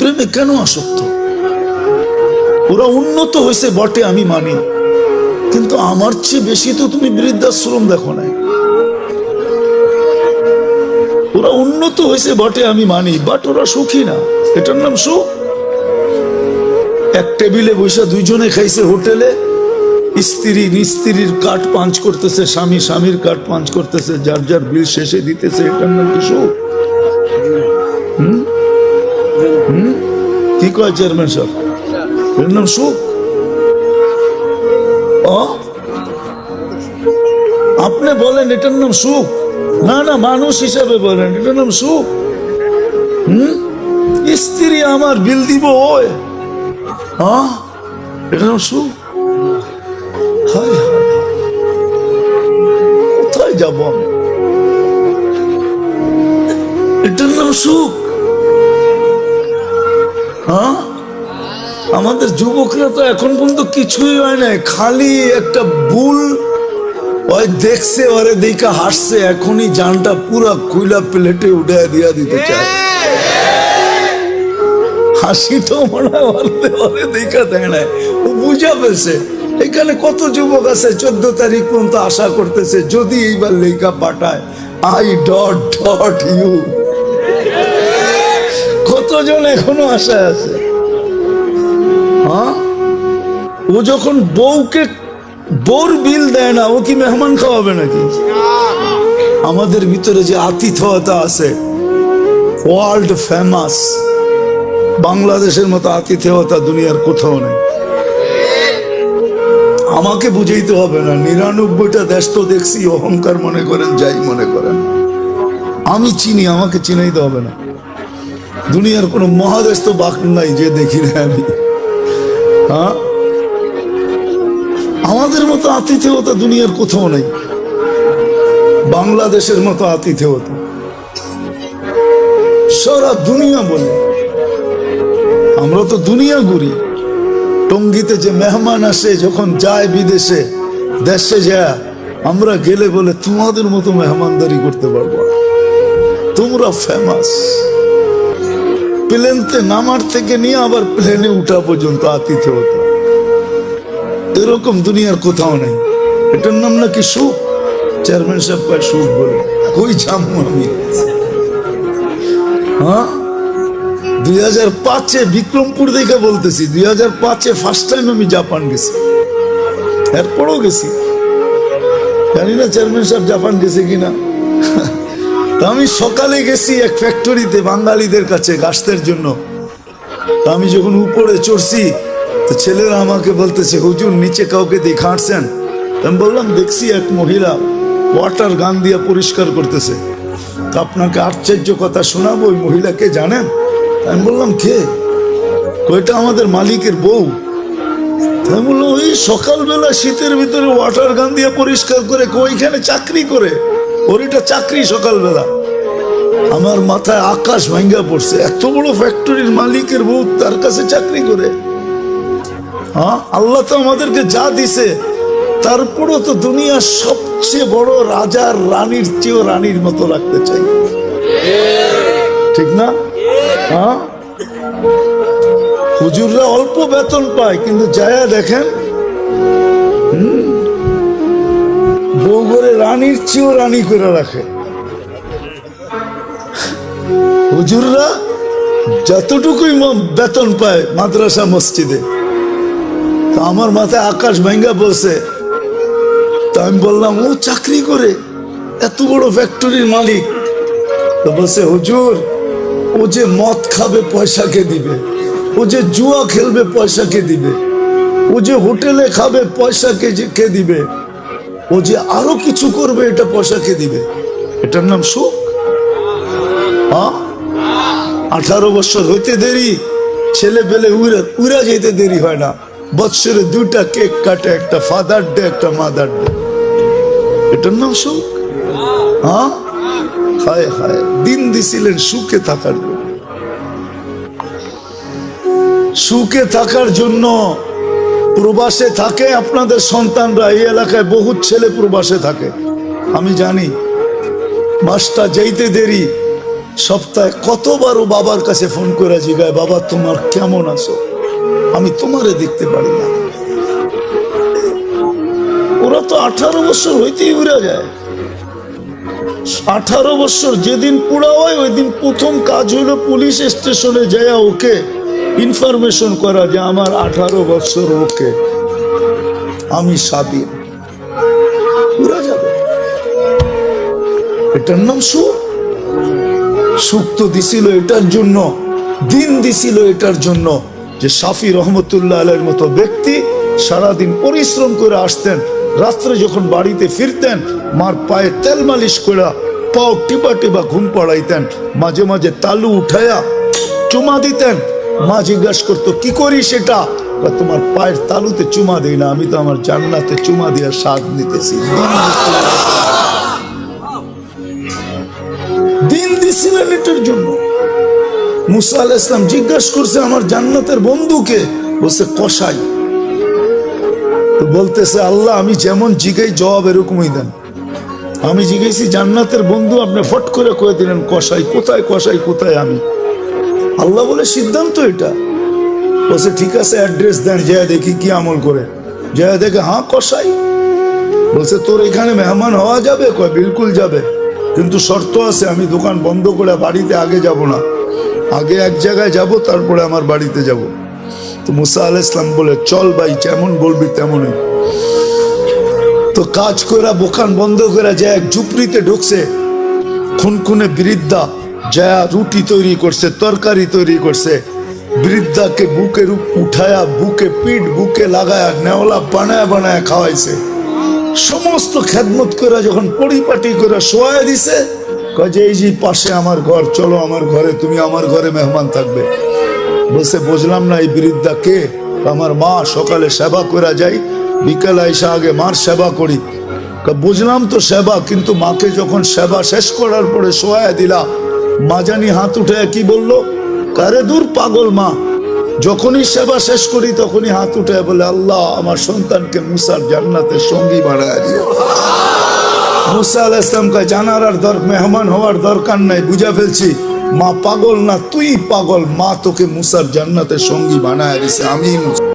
প্রেমে কেন আসক্ত? ওরা উন্নত হয়েছে বটে, আমি মানি, কিন্তু আমার চেয়ে বেশি তো তুমি বৃদ্ধাশ্রম দেখো না। ওরা উন্নত হয়েছে বটে, আমি মানি, বাট ওরা সুখী না। এটার নাম সুখ? এক টেবিলে বসে দুইজনে খাইছে হোটেলে, স্ত্রী স্ত্রীর কাঠ পাঞ্চ করতেছে, স্বামী স্বামীর কাঠ পাঞ্চ করতেছে, যার যার বিল শেষে দিতেছে। এটার নাম কি সুখ? কি কয় চেয়ারম্যান সাহেব? এর নাম সুখ? আপনি বলেন এটার নাম সুখ? না না, মানুষ হিসাবে বলেন এটার নাম সুখ? স্ত্রী আমার বিল দিব, ওই এটার নাম সুখ? হায় হায়, কোথায় যাব আমি? এটার নাম সুখ? আমাদের যুবকরা তো এখন পর্যন্ত কিছুই হয় না, খালি একটা ভুল ওই দেখছে, ওরে দেখা হাসছে, এখনই জানটা পুরা কুইলা প্লেটে উঠে দিয়া দিতে চায়। হাসি তো মনে হয় ওরে দেখা দেয় না, ও বুঝা পেয়েছে। এখানে কত যুবক আছে 14 তারিখ পর্যন্ত আশা করতেছে যদি এইবার লেখা পাঠায় আই ডট ডট ইউ। কতজন এখনো আশায় আছে? ও যখন বউকে বোর বিল দেয় না, ও কি মেহমান খাওয়াবে নাকি? আমাদের ভিতরে যে আতিথেয়তা আছে, ওয়ার্ল্ড ফেমাস, বাংলাদেশের মতো আতিথেয়তা দুনিয়ার কোথাও নেই। আমাকে বুঝাইতে হবে না, 99টা দেশ তো দেখছি, অহংকার মনে করেন যাই মনে করেন, আমি চিনি, আমাকে চিনাইতে হবে না। দুনিয়ার কোন মহাদেশ তো বাকি নাই যে দেখি না আমি। আমাদের মতো আতিথেয়তা দুনিয়ার কোথাও নেই, বাংলাদেশের মতো আতিথেয়তা সারা দুনিয়া বলে। আমরা তো দুনিয়া ঘুরি। টঙ্গীতে যে মেহমান আসে যখন যায় বিদেশে, দেশে যায়, আমরা গেলে বলে তোমাদের মতো মেহমানদারি করতে পারবো, তোমরা ফেমাস। প্লেনতে নামার থেকে নিয়ে আবার প্লেনে উঠা পর্যন্ত আতিথেয়তা, এরকম দুনিয়ার কোথাও নেই। এটার নাম নাকি সুখ? চেয়ারম্যান সাহেব কয় সুখ বলে, কই যাবো আমি? 2005-এ বিক্রমপুর দেখে বলতেছি, 2005-এ ফার্স্ট টাইম আমি জাপান গেছি, এরপরও গেছি, জানি না চেয়ারম্যান সাহেব জাপান গেছে কিনা। আমি সকালে গেছি এক ফ্যাক্টরিতে বাঙালিদের কাছে গাছের জন্য। আমি যখন উপরে চড়ছি তো ছেলেরা আমাকে বলতেছে, হুজুর নিচে কাউকে দেখাচ্ছেন? আমি বললাম দেখছি এক মহিলা ওয়াটার গান দিয়ে পরিষ্কার করতেছে। আপনাকে আশ্চর্য কথা শোনাবো, ওই মহিলাকে জানেন? আমি বললাম কে? ওইটা আমাদের মালিকের বউ। আমি বললাম ওই সকালবেলা শীতের ভিতরে ওয়াটার গান দিয়ে পরিষ্কার করে, ওইখানে চাকরি করে, ওর এটা চাকরি সকালবেলা। আমার মাথায় আকাশ ভাঙ্গা পড়ছে, এত বড় ফ্যাক্টরির মালিকের বউ তার কাছে চাকরি করে। আল্লাহ তো আমাদেরকে যা দিছে, তারপরও তো দুনিয়ার সবচেয়ে বড় রাজার রানীর চেয়েও রানীর মতো রাখতে চাই, ঠিক না? হুজুররা অল্প বেতন পায়, কিন্তু যায়া দেখেন বউ করে রানীর চেয়েও রানী করে রাখে। হুজুররা যতটুকুই বেতন পায় মাদ্রাসা মসজিদে, আমার মাথায় আকাশ ভাঙ্গা বলছে। তা আমি বললাম ও চাকরি করে, এত বড় ফ্যাক্টরির মালিক। তো বলছে হুজুর, ও যে মদ খাবে পয়সা কে দিবে, ও যে জুয়া খেলবে পয়সা কে দিবে, ও যে হোটেলে খাবে পয়সা কে দিবে, ও যে আরো কিছু করবে এটা পয়সা কে দিবে? এটার নাম সুখ? 18 বছর হইতে দেরি, ছেলে পেলে উড়া যেতে দেরি হয় না। বৎসরে 2টা কেক কাটে, একটা ফাদার ডে, একটা মাদার ডে। এটার নাম সুখ? হায় হায়, দিন দিছিলেন সুখে থাকার জন্য। সুখে থাকার জন্য প্রবাসে থাকে আপনাদের সন্তানরা। এই এলাকায় বহুত ছেলে প্রবাসে থাকে, আমি জানি। বাসটা যেতে দেরি, সপ্তাহে কতবারও বাবার কাছে ফোন করে জিগায়, বাবা তোমার কেমন আছো, আমি তোমারে দেখতে পারি না। ওরা তো 18 বছর হইতেই উড়া যায়। 18 বছর যেদিন পুরা হয় ওই দিন প্রথম কাজ হলো পুলিশ স্টেশনে যায় ওকে ইনফরমেশন করা যে আমার 18 বছর ওকে, আমি স্বাধীন। পুরা যাবে। এটার নাম সুখ। সুখ তো দিছিল এটার জন্য, দিন দিছিল এটার জন্য যে শাফি রহমতুল্লাহ আলাইহির মতো ব্যক্তি সারাদিন পরিশ্রম করে আসতেন, রাত্রে যখন বাড়িতে ফিরতেন মার পায়ে তেল মালিশ করে পাও টিপা টিপা ঘুম পড়াইতেন, মাঝে মাঝে তালু উঠায়া চুমা দিতেন। মা জিজ্ঞাসা করতো কি করি সেটা, তোমার পায়ের তালুতে চুমা দিই না, আমি তো আমার জান্নাতে চুমা দিয়া স্বাদ নিতেছি। দিন দিছিলেন এটার জন্য। মুসা আলাইহিস সালাম জিজ্ঞাসা করছে আমার জান্নাতের বন্ধুকে, বলছে কসাই। তো বলতেছে আল্লাহ আমি যেমন জিগাই জবাব এরকমই দেন। আমি জিজ্ঞেসি জান্নাতের বন্ধু, আপনি ফট করে কয়ে দিলেন কসাই। কোথায় কসাই, কোথায় আমি? আল্লাহ বলে সিদ্ধান্ত এটা। বলছে ঠিক আছে অ্যাড্রেস দেন, যায় দেখি কি আমল করে। যায় দেখে হ্যাঁ কসাই। বলছে তোর এখানে মেহমান হওয়া যাবে? কয় বিলকুল যাবে, কিন্তু শর্ত আছে, আমি দোকান বন্ধ করে বাড়িতে আগে যাব না, আগে এক জায়গায় যাব তারপরে আমার বাড়িতে যাব। তো মুসা আলাইহিস সালাম বলে চল ভাই, যেমন বলবি তেমনই। তো কাজ করে দোকান বন্ধ করে যায় এক ঝুপড়িতে ঢুকছে। খুনখুনে বৃদ্ধা যা রুটি তৈরি করছে, তরকারি তৈরি করছে। বৃদ্ধাকে বুকের উঠায়া বুকে পিঠ বুকে লাগায়া নেওলা বানায় বানায় খাওয়াইছে। সমস্ত খেদমত করে যখন পরিপাটি করে শোয়া দিছে, কয় যে এই যে পাশে আমার ঘর, চলো আমার ঘরে, তুমি আমার ঘরে মেহমান থাকবে। বলছে বুঝলাম না এই বৃদ্ধা কে? আমার মা, সকালে সেবা করে যাই, বিকালে আইসা আগে মার সেবা করি। বুঝলাম তো সেবা, কিন্তু মাকে যখন সেবা শেষ করার পরে শোয়া দিলা, মা জানি হাত উঠে কি বললো, কারে দূর পাগল মা। যখনই সেবা শেষ করি তখনই হাত উঠে বলে আল্লাহ আমার সন্তানকে মুসার জান্নাতের সঙ্গী বানায় দিও। মুসা আলাইহিস সালাম কয় জানার আর মেহমান হওয়ার দরকার নাই, বুঝা ফেলছি মা পাগল না, তুই পাগল। মা তোকে মুসার জান্নাতের সঙ্গী বানায় দিছে। আমি